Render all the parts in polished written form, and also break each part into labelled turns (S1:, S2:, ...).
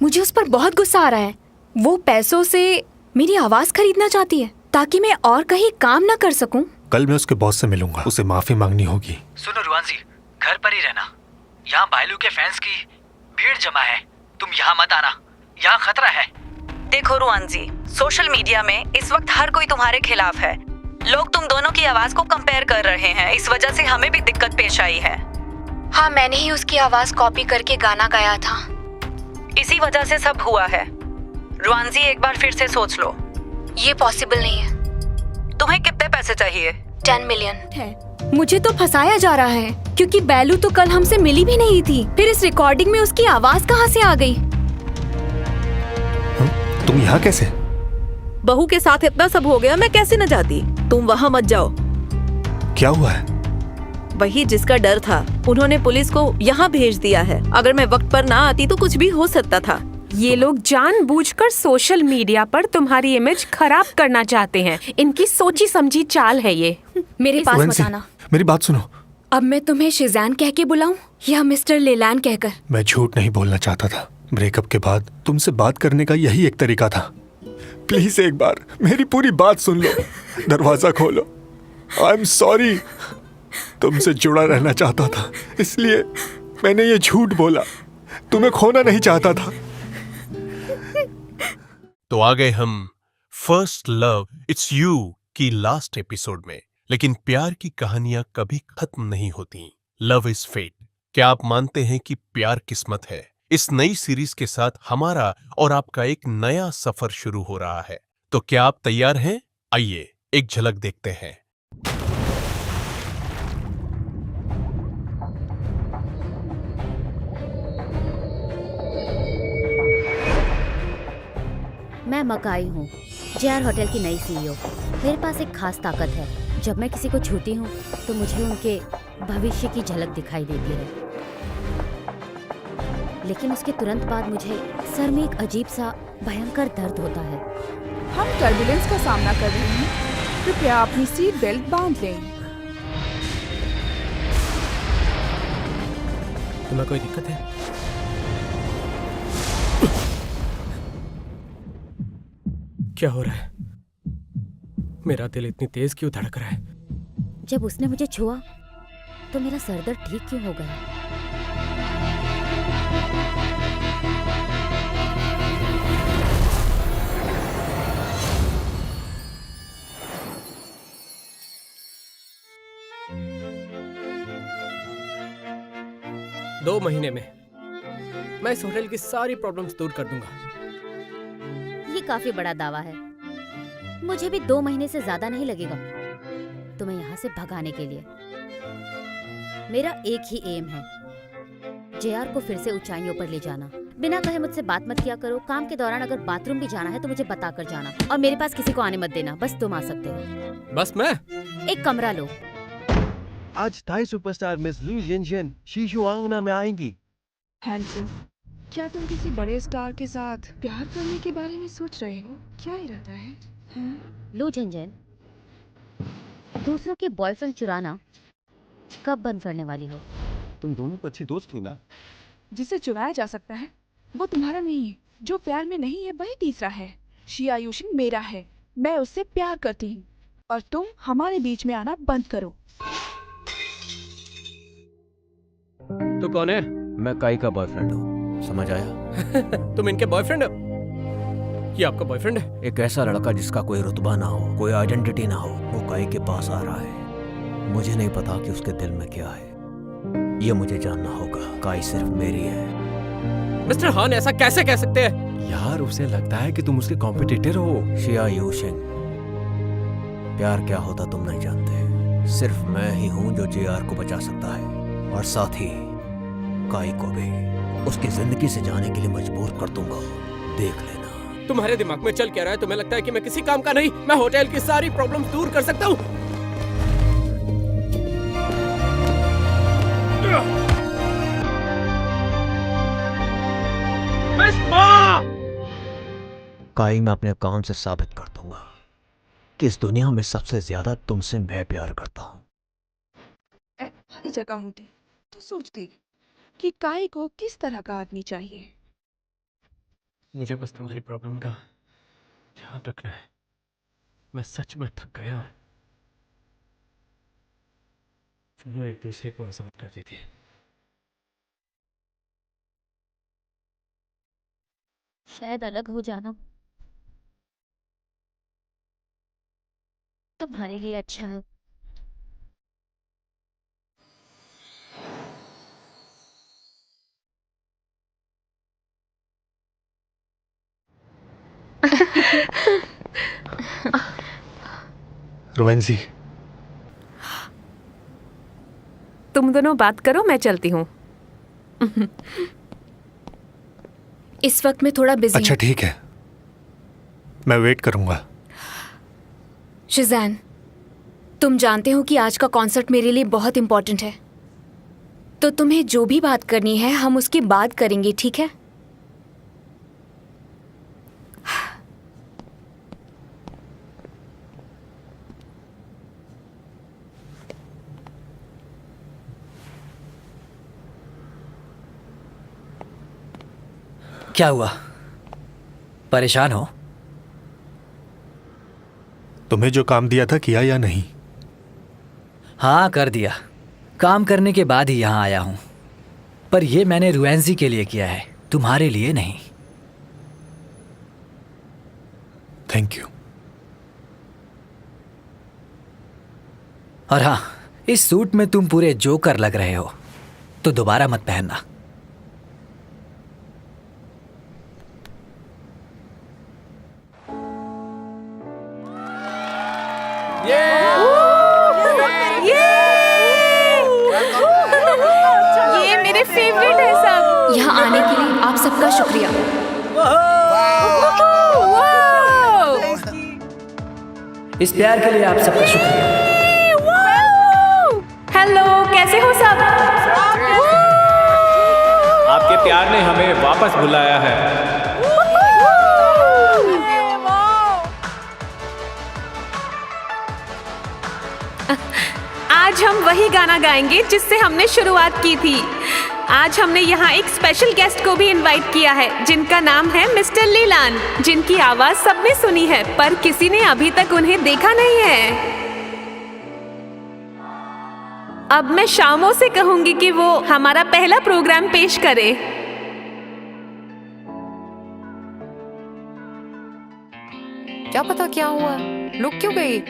S1: मुझे उस पर बहुत गुस्सा आ रहा है। वो पैसों से मेरी आवाज खरीदना चाहती है ताकि मैं और कहीं काम ना कर सकूं।
S2: कल मैं उसके बॉस से मिलूंगा, उसे माफी मांगनी होगी।
S3: सुनो रुआंजी, घर पर ही रहना। यहाँ बायलू के फैंस की भीड़ जमा है, तुम यहाँ मत आना, यहाँ खतरा है।
S4: देखो रुआंजी, सोशल मीडिया में इस वक्त हर कोई तुम्हारे खिलाफ है। लोग तुम दोनों की आवाज को कंपेयर कर रहे हैं, इस वजह से हमें भी दिक्कत पेश आई है।
S1: हाँ, मैंने ही उसकी आवाज कॉपी करके गाना गाया था।
S4: इसी वजह से सब हुआ है। रुआंजी, एक बार फिर से सोच लो।
S1: ये पॉसिबल नहीं है।
S4: तुम्हें कितने पैसे चाहिए?
S1: 10 मिलियन है। मुझे तो फंसाया जा रहा है क्योंकि बैलू तो कल हमसे मिली भी नहीं थी। फिर इस रिकॉर्डिंग में उसकी आवाज कहाँ से आ गई?
S2: तुम यहाँ कैसे?
S5: बहू के साथ इतना सब हो गया, मैं कैसे न जाती। तुम वहाँ मत जाओ।
S2: क्या हुआ है?
S5: वही जिसका डर था, उन्होंने पुलिस को यहाँ भेज दिया है। अगर मैं वक्त पर ना आती तो कुछ भी हो सकता था।
S6: ये लोग जानबूझकर सोशल मीडिया पर तुम्हारी इमेज खराब करना चाहते हैं। इनकी सोची समझी चाल है ये।
S1: मेरे पास मत आना।
S2: मेरी बात सुनो।
S1: अब मैं तुम्हें शिजान कह के बुलाऊं या मिस्टर लेलैन कहकर?
S2: मैं झूठ नहीं बोलना चाहता था। ब्रेकअप के बाद तुमसे बात करने का यही एक तरीका था। प्लीज एक बार मेरी पूरी बात सुन लो। दरवाजा खोलो। I am sorry. तुमसे जुड़ा रहना चाहता था, इसलिए मैंने ये झूठ बोला। तुम्हें खोना नहीं चाहता था।
S7: तो आ गए हम फर्स्ट लव इट्स यू की लास्ट एपिसोड में। लेकिन प्यार की कहानियां कभी खत्म नहीं होती। Love is fate. क्या आप मानते हैं कि प्यार किस्मत है? इस नई सीरीज के साथ हमारा और आपका एक नया सफर शुरू हो रहा है। तो क्या आप तैयार हैं? आइए एक झलक देखते हैं।
S8: मैं मकाई हूँ, जेआर होटल की नई सीईओ। मेरे पास एक खास ताकत है। जब मैं किसी को छूती हूँ तो मुझे उनके भविष्य की झलक दिखाई देती है, लेकिन उसके तुरंत बाद मुझे सर में एक अजीब सा भयंकर दर्द होता है।
S9: हम टर्बुलेंस का सामना कर रहे हैं, कृपया अपनी सीट बेल्ट बांध लें।
S3: तुम्हें कोई दिक्कत है? क्या हो रहा है? मेरा दिल इतनी तेज क्यों धड़क रहा है?
S8: जब उसने मुझे छुआ तो मेरा सर दर्द ठीक क्यों हो गया?
S3: दो महीने में मैं इस होटल की सारी प्रॉब्लम्स दूर कर दूंगा।
S8: ये काफी बड़ा दावा है। मुझे भी 2 महीने से ज्यादा नहीं लगेगा तुम्हें यहाँ से भगाने के लिए। मेरा एक ही एम है, जेआर को फिर से ऊंचाइयों पर ले जाना। बिना कहे मुझसे बात मत किया करो। काम के दौरान अगर बाथरूम भी जाना है तो मुझे बता कर जाना, और मेरे पास किसी को आने मत देना। बस तुम आ सकते हो।
S3: बस मैं?
S8: एक कमरा लो।
S10: आज थाई सुपरस्टार मिस लू जिनजिन शीशुआंगना में आएंगी।
S9: हैंडसम, क्या तुम किसी बड़े स्टार के साथ प्यार करने के बारे में सोच रहे हो? क्या इरादा है?
S8: लू जिनजिन, दूसरों के बॉयफ्रेंड चुराना कब बंद करने वाली हो?
S10: तुम दोनों तो अच्छी दोस्त हो ना।
S9: जिसे चुराया जा सकता है वो तुम्हारा नहीं है। जो प्यार में नहीं है वही तीसरा है। शिया यूशिन मेरा है, मैं उससे प्यार करती हूँ और तुम हमारे बीच में आना बंद करो।
S3: तू कौन है?
S10: मैं काई का बॉयफ्रेंड हूँ, समझ आया?
S3: तुम इनके बॉयफ्रेंड हो? ये आपका बॉयफ्रेंड है?
S10: एक ऐसा लड़का जिसका कोई रुतबा ना हो, कोई आइडेंटिटी ना हो, वो काई के पास आ रहा है। मुझे नहीं पता कि उसके दिल में क्या है। ये मुझे जानना होगा। काई सिर्फ मेरी है।
S3: मिस्टर हान, ऐसा कैसे कह सकते हैं?
S10: यार, उसे लगता है कि तुम उसके कॉम्पिटिटर हो। शिया यूशिन, प्यार क्या होता तुम नहीं जानते। सिर्फ मैं ही हूँ जो जेआर को बचा सकता है, और साथ ही काई को भी उसकी जिंदगी से जाने के लिए मजबूर कर दूंगा। देख लेना।
S3: तुम्हारे दिमाग में चल क्या रहा है? तुम्हें लगता है कि मैं किसी काम का नहीं? मैं होटल की सारी प्रॉब्लम्स दूर कर सकता हूँ।
S10: काई, मैं अपने काम से साबित कर दूंगा कि इस दुनिया में सबसे ज्यादा तुमसे मैं प्यार करता हूँ।
S9: हर जगह होती तो सोचती कि काई को किस तरह का आदमी चाहिए।
S10: मुझे बस तुम्हारी प्रॉब्लम का ध्यान रखना है। मैं सच में थक गया हूँ। तुम एक दूसरे को आसान कर देती है।
S8: शायद अलग हो जाना तुम्हारे लिए अच्छा है।
S2: रोमांसी,
S6: तुम दोनों बात करो, मैं चलती हूँ।
S1: इस वक्त मैं थोड़ा बिजी
S2: अच्छा ठीक है, मैं वेट करूंगा।
S1: शिज़ैन, तुम जानते हो कि आज का कॉन्सर्ट मेरे लिए बहुत इम्पोर्टेंट है, तो तुम्हें जो भी बात करनी है हम उसकी बात करेंगे, ठीक है?
S3: क्या हुआ? परेशान हो?
S2: तुम्हें जो काम दिया था किया या नहीं?
S3: हाँ, कर दिया। काम करने के बाद ही यहाँ आया हूँ, पर ये मैंने रुएंजी के लिए किया है, तुम्हारे लिए नहीं।
S2: Thank you.
S3: और हाँ, इस सूट में तुम पूरे जोकर लग रहे हो, तो दोबारा मत पहनना।
S6: ये मेरे फेवरेट है सब।
S1: यहाँ आने के लिए आप सबका शुक्रिया।
S3: इस प्यार के लिए आप सबका शुक्रिया।
S6: हेलो, कैसे हो सब?
S10: आपके प्यार ने हमें वापस बुलाया है।
S6: आज हम वही गाना गाएंगे जिससे हमने शुरुआत की थी। आज हमने यहाँ एक स्पेशल गेस्ट को भी इनवाइट किया है, जिनका नाम है मिस्टर लीलान, जिनकी आवाज सबने सुनी है पर किसी ने अभी तक उन्हें देखा नहीं है। अब मैं शामों से कहूंगी कि वो हमारा पहला प्रोग्राम पेश करे।
S5: क्या पता क्या हुआ, रुक क्यों गई?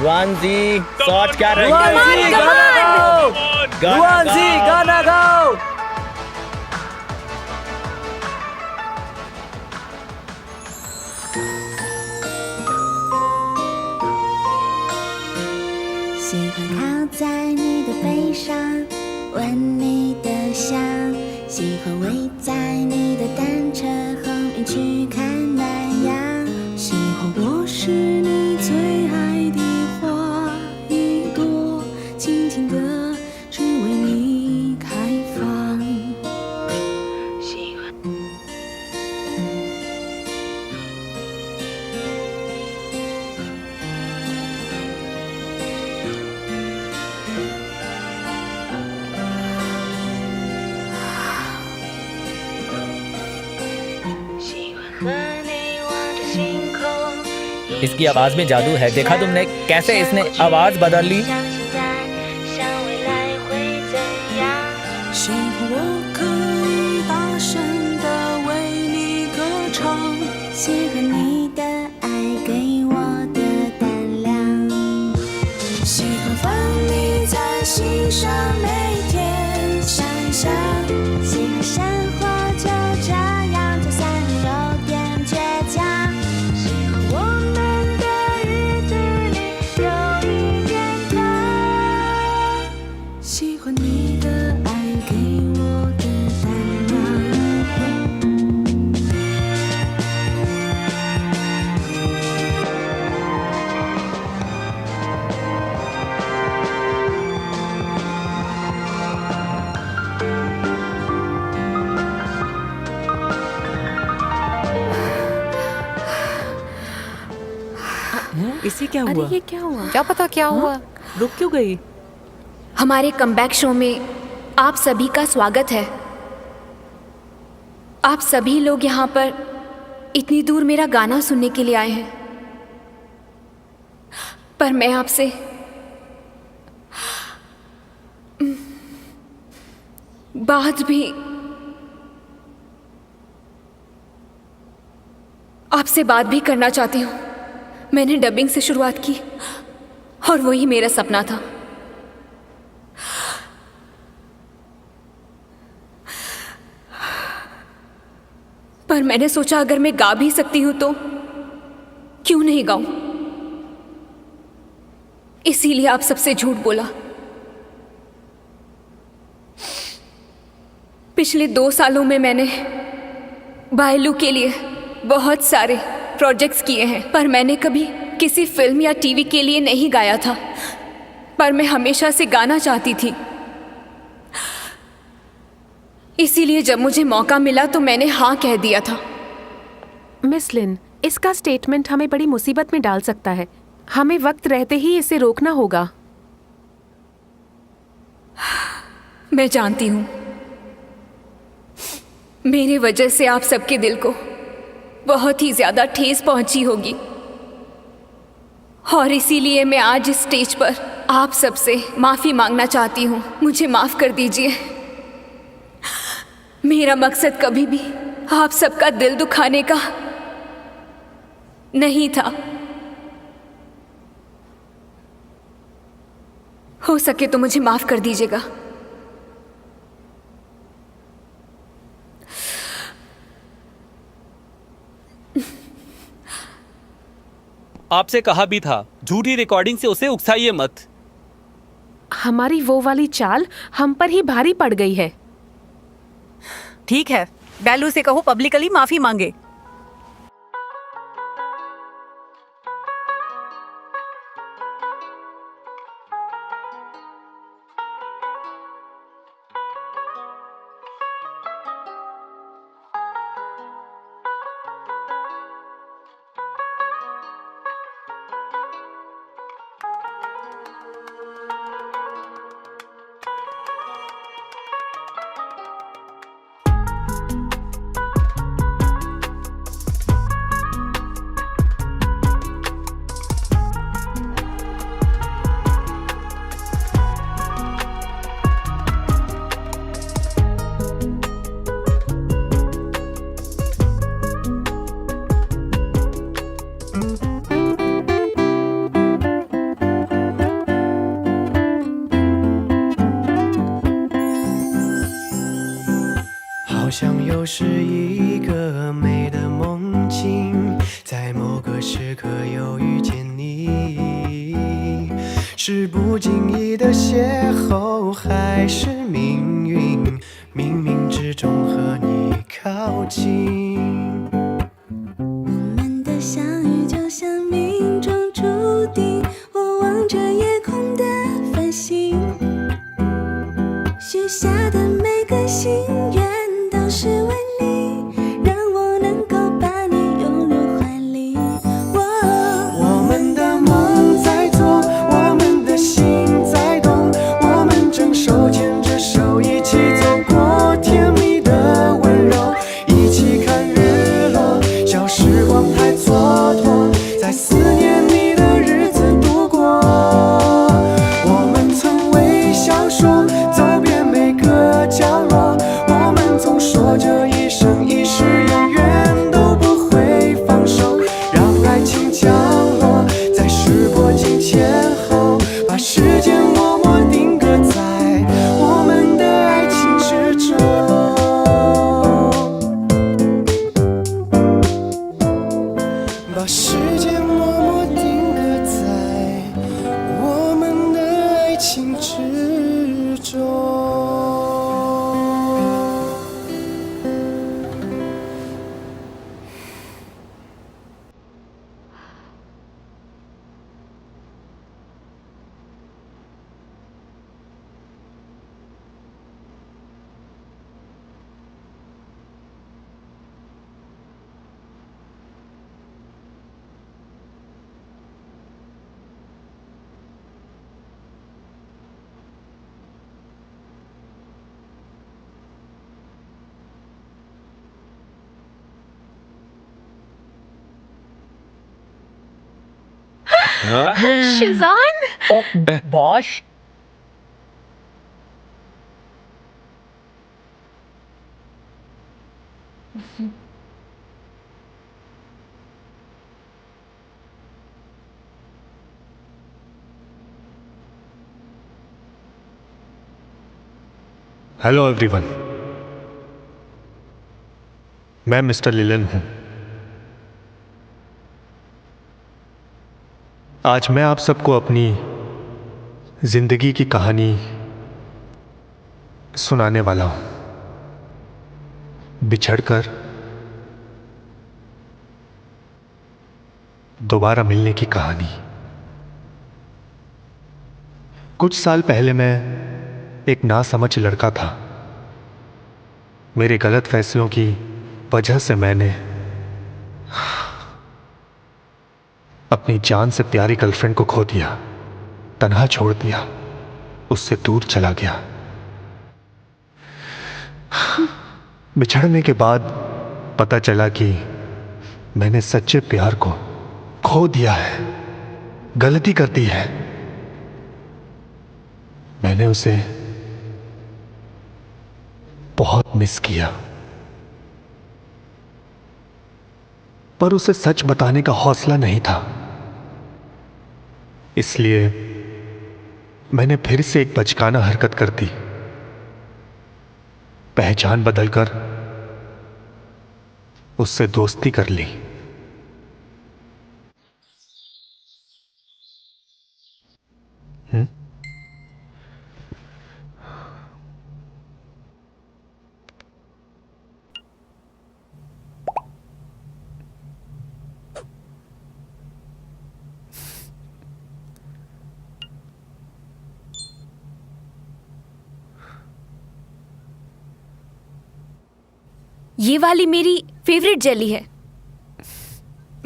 S10: रुआंजी, सोच क्या रही है?
S3: रुआंजी, गाना गाओ। इसकी आवाज में जादू है। देखा तुमने कैसे इसने आवाज बदल ली?
S11: 幸福我可以大声地为你歌唱，喜欢你的爱给我的胆量，喜欢放你在心上每天想一想，喜欢生活就这样，就算有点倔强，喜欢我们的日子里有一点糖，喜欢你的爱给我的胆量。
S5: इसे क्या हुआ?
S6: अरे ये क्या हुआ?
S5: क्या पता क्या हुआ? रुक क्यों गई?
S1: हमारे कमबैक शो में आप सभी का स्वागत है। आप सभी लोग यहाँ पर इतनी दूर मेरा गाना सुनने के लिए आए हैं, पर मैं आपसे बात भी करना चाहती हूँ। मैंने डबिंग से शुरुआत की और वही मेरा सपना था। पर मैंने सोचा अगर मैं गा भी सकती हूं तो क्यों नहीं गाऊं। इसीलिए आप सबसे झूठ बोला। पिछले 2 सालों में मैंने बायलू के लिए बहुत सारे प्रोजेक्ट्स किए हैं, पर मैंने कभी किसी फिल्म या टीवी के लिए नहीं गाया था। पर मैं हमेशा से गाना चाहती थी। इसीलिए जब मुझे मौका मिला तो मैंने हाँ कह दिया था।
S6: मिस लिन, इसका स्टेटमेंट हमें बड़ी मुसीबत में डाल सकता है। हमें वक्त रहते ही इसे रोकना होगा।
S1: मैं जानती हूँ मेरी वजह से आप सबके दिल को बहुत ही ज्यादा ठेस पहुंची होगी, और इसीलिए मैं आज इस स्टेज पर आप सबसे माफी मांगना चाहती हूँ। मुझे माफ कर दीजिए। मेरा मकसद कभी भी आप सबका दिल दुखाने का नहीं था। हो सके तो मुझे माफ कर दीजिएगा।
S12: आपसे कहा भी था, झूठी रिकॉर्डिंग से उसे उकसाइए मत।
S6: हमारी वो वाली चाल हम पर ही भारी पड़ गई है।
S4: ठीक है, बैलू से कहो पब्लिकली माफी मांगे।
S13: 好像又是一个美的梦境，在某个时刻又遇见你，是不经意的邂逅，还是命运冥冥之中和你靠近？
S11: 我们的相遇就像命中注定，我望着夜空的繁星，许下的每个心愿都是为你，让我能够把你拥入怀里。
S13: 我们的梦在做，我们的心在动，我们正手牵着手一起
S6: शिजान
S12: बॉश
S2: हेलो एवरीवन, मैं मिस्टर लिलन हूं। आज मैं आप सबको अपनी जिंदगी की कहानी सुनाने वाला हूं। बिछड़कर दोबारा मिलने की कहानी। कुछ साल पहले मैं एक नासमझ लड़का था। मेरे गलत फैसलों की वजह से मैंने अपनी जान से प्यारी गर्लफ्रेंड को खो दिया, तन्हा छोड़ दिया, उससे दूर चला गया। बिछड़ने के बाद पता चला कि मैंने सच्चे प्यार को खो दिया है, गलती कर दी है। मैंने उसे बहुत मिस किया, पर उसे सच बताने का हौसला नहीं था। इसलिए मैंने फिर से एक बचकाना हरकत कर दी। पहचान बदलकर उससे दोस्ती कर ली।
S1: ये वाली मेरी फेवरेट जेली है।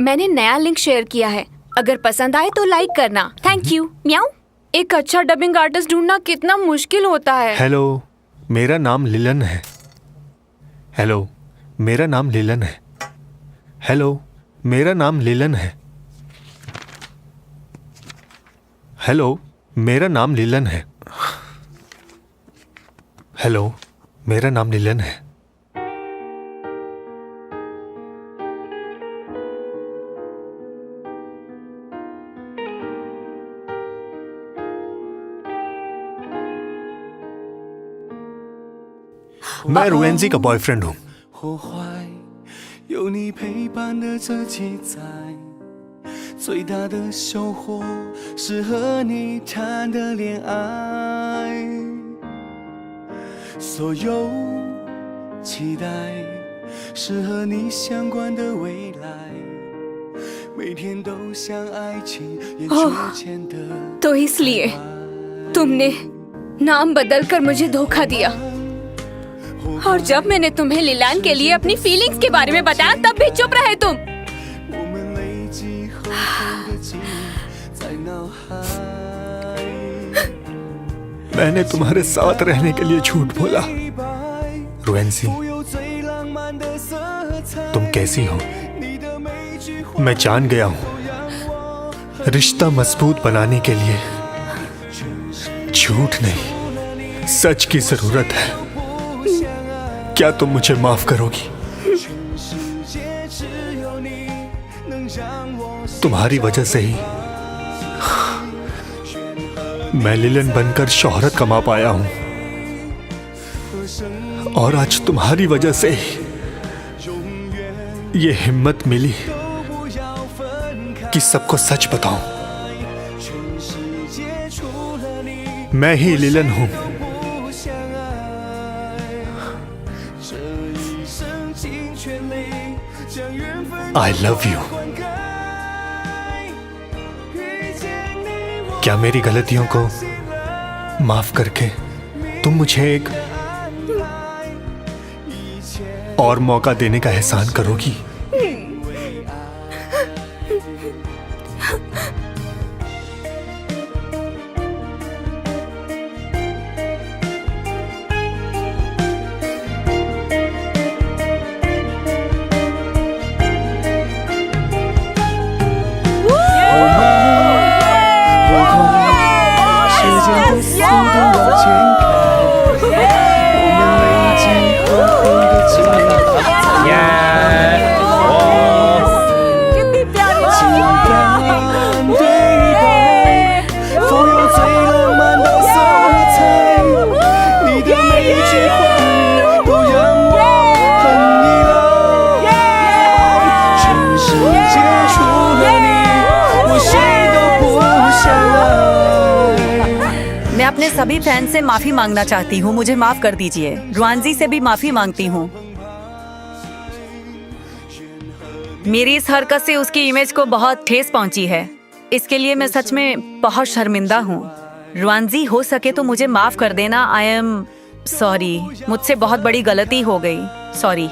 S1: मैंने नया लिंक शेयर किया है, अगर पसंद आए तो लाइक करना। Thank you. म्याऊ। एक अच्छा डबिंग आर्टिस्ट ढूंढना कितना मुश्किल होता है।
S2: हेलो, मेरा नाम लिलन है। हेलो, मेरा नाम लिलन है। हेलो, मेरा नाम लिलन है। हेलो, मेरा नाम लिलन है। हेलो, मेरा नाम लिलन है। मैं रुएंजी का बॉयफ्रेंड हूं।
S13: 或坏，有你陪伴的自己在。最大的收获是和你谈的恋爱，所有期待是和你相关的未来，每天都像爱情眼球前的。
S1: तो इसलिए तुमने नाम बदलकर मुझे धोखा दिया, और जब मैंने तुम्हें लिलान के लिए अपनी फीलिंग्स के बारे में बताया तब भी चुप रहे तुम।
S2: मैंने तुम्हारे साथ रहने के लिए झूठ बोला। रुएंजी, तुम कैसी हो? मैं जान गया हूं, रिश्ता मजबूत बनाने के लिए झूठ नहीं, सच की जरूरत है। क्या तुम मुझे माफ करोगी? तुम्हारी वजह से ही मैं लिलन बनकर शोहरत कमा पाया हूं, और आज तुम्हारी वजह से ही ये हिम्मत मिली कि सबको सच बताऊं। मैं ही लिलन हूं। I love you। क्या मेरी गलतियों को माफ करके तुम मुझे एक और मौका देने का एहसान करोगी?
S4: अपने सभी फैन से माफी मांगना चाहती हूँ, मुझे माफ कर दीजिए। रुआनजी से भी माफी मांगती हूँ। मेरी इस हरकत से उसकी इमेज को बहुत ठेस पहुंची है। इसके लिए मैं सच में बहुत शर्मिंदा हूँ। रुआनजी, हो सके तो मुझे माफ कर देना। आई एम सॉरी, मुझसे बहुत बड़ी गलती हो गई। सॉरी।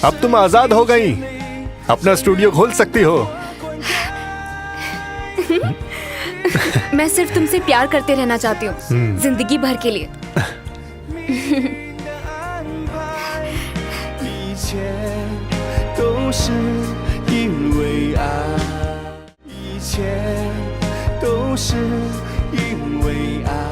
S2: अब तुम आजाद हो गई, अपना स्टूडियो खोल सकती हो।
S1: मैं सिर्फ तुमसे प्यार करते रहना चाहती हूँ, जिंदगी भर के लिए।
S13: 都是因为爱，一切都是因为爱。